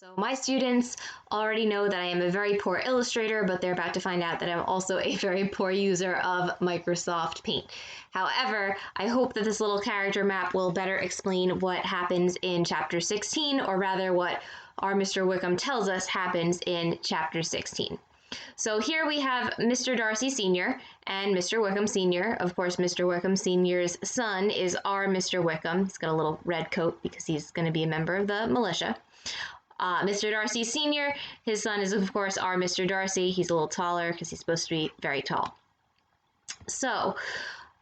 So my students already know that I am a very poor illustrator, but they're about to find out that I'm also a very poor user of Microsoft Paint. However, I hope that this little character map will better explain what happens in Chapter 16, or rather what our Mr. Wickham tells us happens in Chapter 16. So here we have Mr. Darcy Sr. and Mr. Wickham Sr. Of course, Mr. Wickham Sr.'s son is our Mr. Wickham. He's got a little red coat because he's going to be a member of the militia. Mr. Darcy Sr., his son is, of course, our Mr. Darcy. He's a little taller because he's supposed to be very tall. So,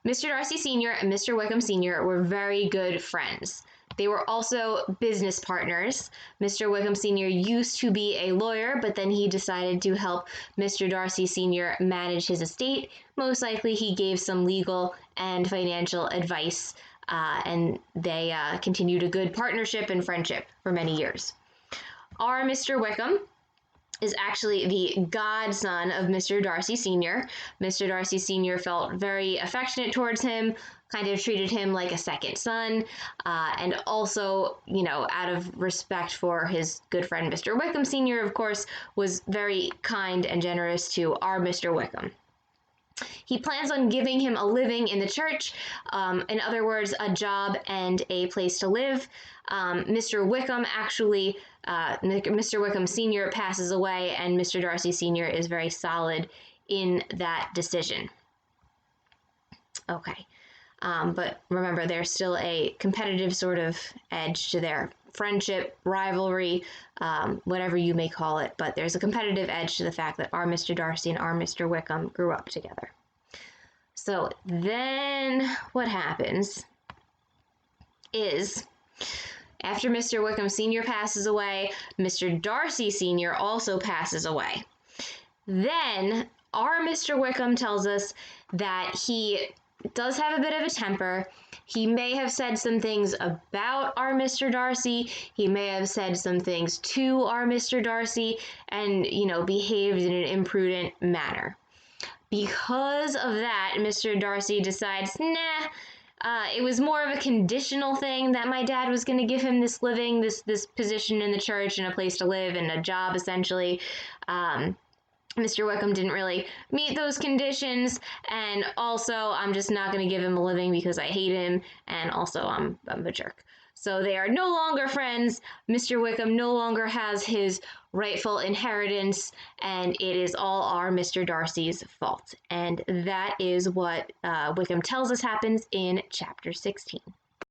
Mr. Darcy Sr. and Mr. Wickham Sr. were very good friends. They were also business partners. Mr. Wickham Sr. used to be a lawyer, but then he decided to help Mr. Darcy Sr. manage his estate. Most likely he gave some legal and financial advice, and they continued a good partnership and friendship for many years. Our Mr. Wickham is actually the godson of Mr. Darcy Sr. Mr. Darcy Sr. felt very affectionate towards him, kind of treated him like a second son, and also, out of respect for his good friend Mr. Wickham Sr., of course, was very kind and generous to our Mr. Wickham. He plans on giving him a living in the church, in other words, a job and a place to live. Mr. Wickham Mr. Wickham Sr. passes away, and Mr. Darcy Sr. is very solid in that decision. Okay, but remember, there's still a competitive sort of edge to their friendship, rivalry, whatever you may call it, but there's a competitive edge to the fact that our Mr. Darcy and our Mr. Wickham grew up together. So then what happens is, after Mr. Wickham Sr. passes away, Mr. Darcy Sr. also passes away. Then our Mr. Wickham tells us that he does have a bit of a temper. He may have said some things about our Mr. Darcy. He may have said some things to our Mr. Darcy and, behaved in an imprudent manner. Because of that, Mr. Darcy decides, it was more of a conditional thing that my dad was going to give him this living, this position in the church and a place to live and a job, essentially. Mr. Wickham didn't really meet those conditions, and also I'm just not going to give him a living because I hate him, and also I'm a jerk. So they are no longer friends. Mr. Wickham no longer has his rightful inheritance, and it is all our Mr. Darcy's fault. And that is what Wickham tells us happens in Chapter 16.